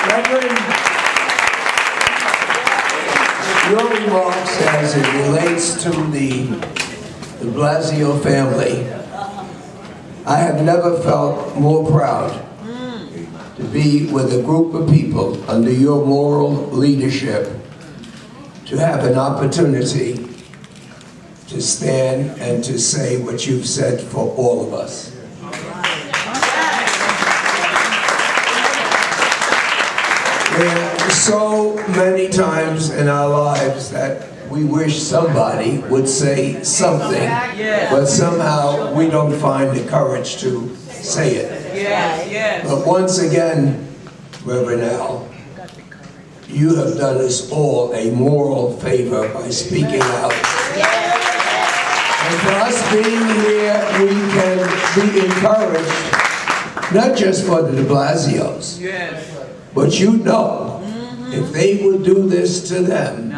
Reverend, your remarks as it relates to the de Blasio family, I have never felt more proud to be with a group of people under your moral leadership, to have an opportunity to stand and to say what you've said for all of us. There are so many times in our lives that we wish somebody would say something, but somehow we don't find the courage to say it. But once again, Reverend Al, you have done us all a moral favor by speaking out. And for us being here, we can be encouraged, not just for the de Blasios, but you know, if they would do this to them,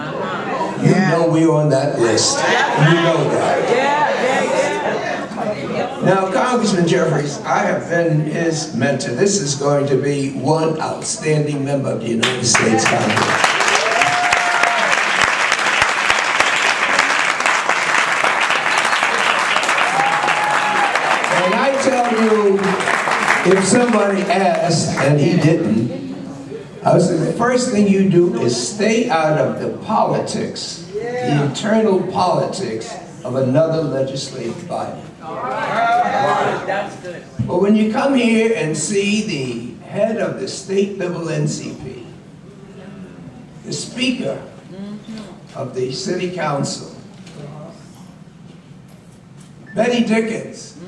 you know we're on that list. You know that. Now, Congressman Jeffries, I have been his mentor. This is going to be one outstanding member of the United States Congress. And I tell you, if somebody asked and he didn't, I would say the first thing you do is stay out of the politics, the internal politics of another legislative body. But when you come here and see the head of the state-level NCP, the speaker of the city council, Betty Dickens,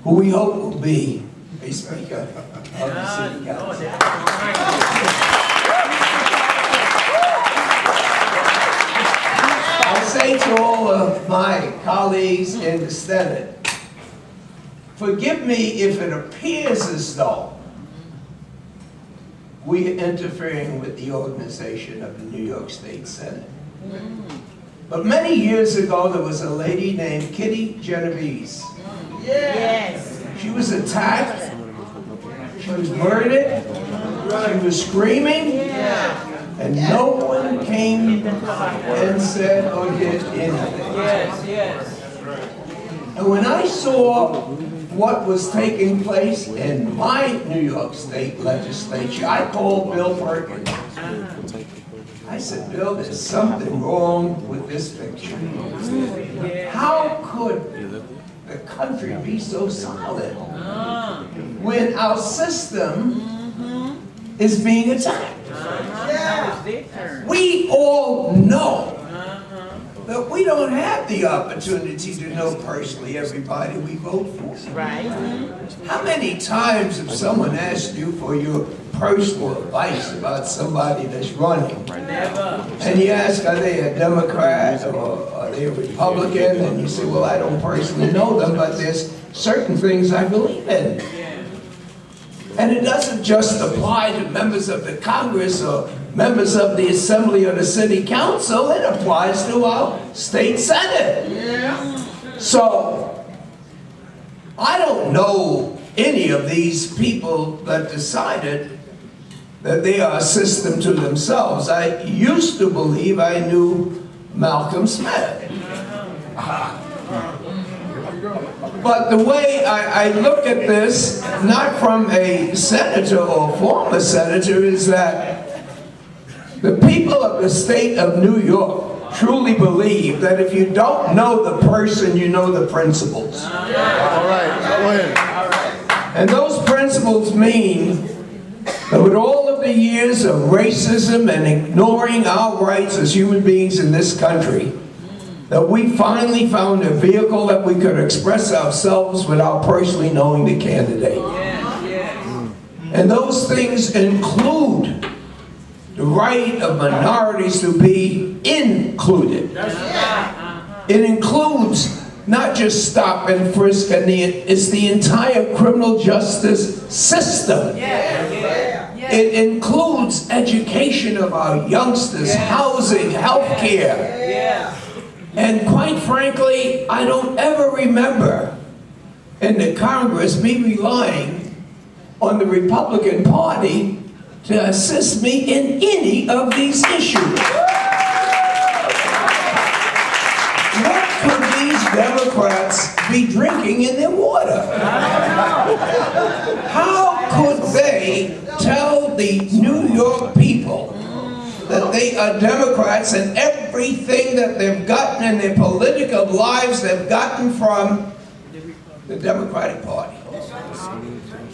who we hope will be a speaker of the city council. I say to all of my colleagues in the Senate, forgive me if it appears as though we are interfering with the organization of the New York State Senate. But many years ago, there was a lady named Kitty Genovese. Yes. She was attacked. She was murdered. She was screaming. And no one came and said or did anything. And when I saw what was taking place in my New York State legislature, I called Bill Perkins. I said, Bill, there's something wrong with this picture. How could the country be so solid when our system is being attacked? We all know that we don't have the opportunity to know personally everybody we vote for. Right. How many times have someone asked you for your personal advice about somebody that's running? Never. And you ask, are they a Democrat or are they a Republican? And you say, well, I don't personally know them, but there's certain things I believe in. And it doesn't just apply to members of the Congress or members of the Assembly or the City Council, it applies to our state Senate. So, I don't know any of these people that decided that they are a system to themselves. I used to believe I knew Malcolm Smith. But the way I look at this, not from a senator or former senator, is that the people of the state of New York truly believe that if you don't know the person, you know the principles. All right, go ahead. And those principles mean that with all of the years of racism and ignoring our rights as human beings in this country, that we finally found a vehicle that we could express ourselves without personally knowing the candidate. And those things include the right of minorities to be included. It includes not just stop and frisk, and it's the entire criminal justice system. It includes education of our youngsters, housing, health care. And quite frankly, I don't ever remember in the Congress me relying on the Republican Party to assist me in any of these issues. What could these Democrats be drinking in their water? How could they tell the New York people that they are Democrats and everything that they've gotten in their political lives they've gotten from the Democratic Party?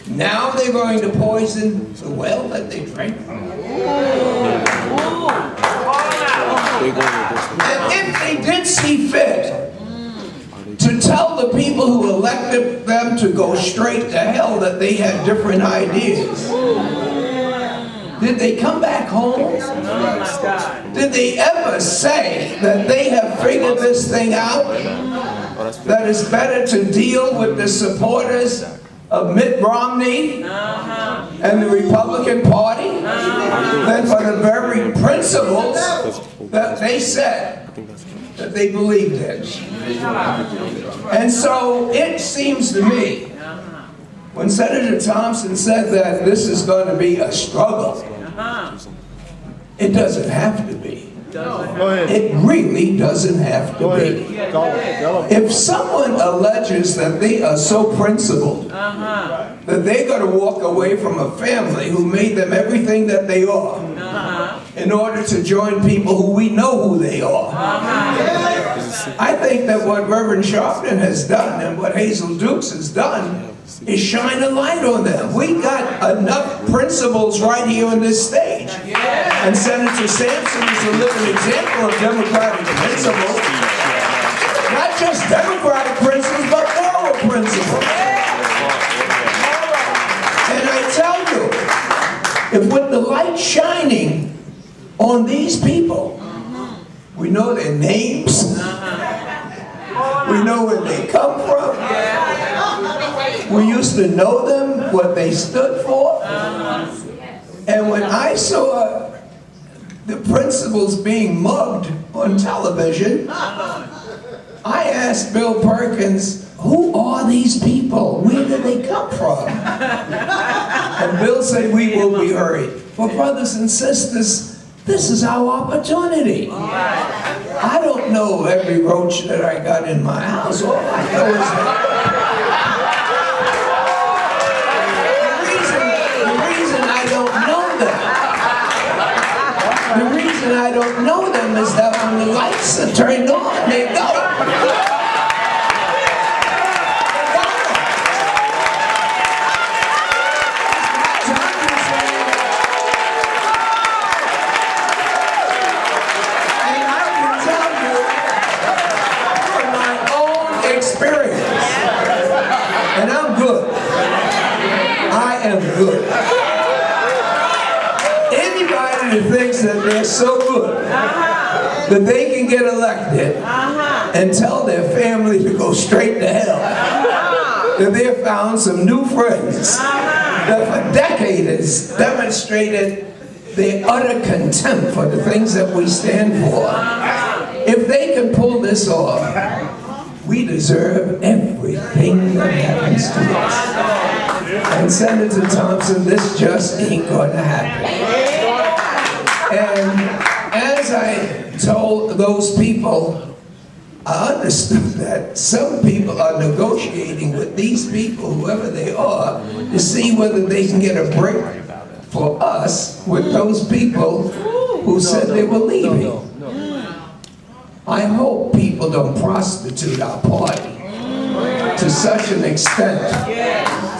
Now they're going to poison the well that they drink. And if they did see fit to tell the people who elected them to go straight to hell that they had different ideas, did they come back home? Did they ever say that they have figured this thing out? That it's better to deal with the supporters of Mitt Romney and the Republican Party than for the very principles that they said that they believed in. And so it seems to me, when Senator Thompson said that this is going to be a struggle, it doesn't have to be. It really doesn't have to be. If someone alleges that they are so principled that they're going to walk away from a family who made them everything that they are in order to join people who we know who they are, I think that what Reverend Sharpton has done and what Hazel Dukes has done is shine a light on them. We got enough principles right here on this stage. And Senator Sampson is a living example of democratic principles. Not just democratic principles, but moral principles. And I tell you, if with the light shining on these people, we know their names, we know where they come from, we used to know them, what they stood for. And when I saw the principals being mugged on television, I asked Bill Perkins, who are these people? Where did they come from? And Bill said, we will be hurried. Well, brothers and sisters, this is our opportunity. I don't know every roach that I got in my house. All I know is that the reason I don't know them is that when the lights are turned on, they go. And I can tell you from my own experience, and I'm good. I am good. Anybody that thinks that they're so good that they can get elected and tell their family to go straight to hell, that they've found some new friends that for decades demonstrated their utter contempt for the things that we stand for. If they can pull this off, we deserve everything that happens to us. And Senator Thompson, this just ain't going to happen. And as I told those people, I understood that some people are negotiating with these people, whoever they are, to see whether they can get a break for us with those people who said they were leaving. I hope people don't prostitute our party to such an extent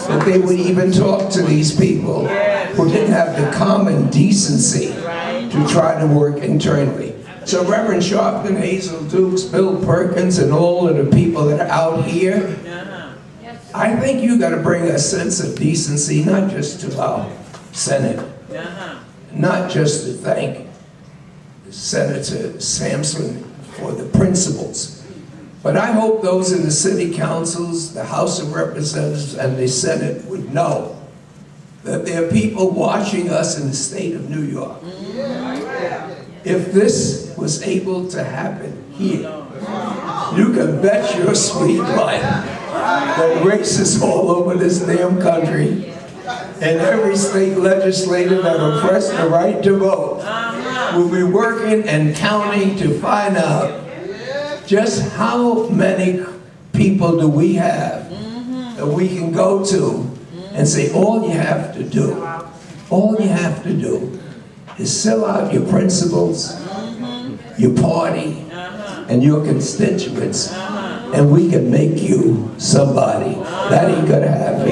that they would even talk to these people who didn't have the common decency to try to work internally. So Reverend Sharpton, Hazel Dukes, Bill Perkins, and all of the people that are out here, I think you got to bring a sense of decency, not just to our Senate, not just to thank Senator Sampson for the principles, but I hope those in the city councils, the House of Representatives, and the Senate would know that there are people watching us in the state of New York. If this was able to happen here, you can bet your sweet life that racists all over this damn country and every state legislator that oppressed the right to vote will be working and counting to find out just how many people do we have that we can go to and say, all you have to do is sell out your principles, your party, and your constituents, and we can make you somebody. That ain't gonna happen.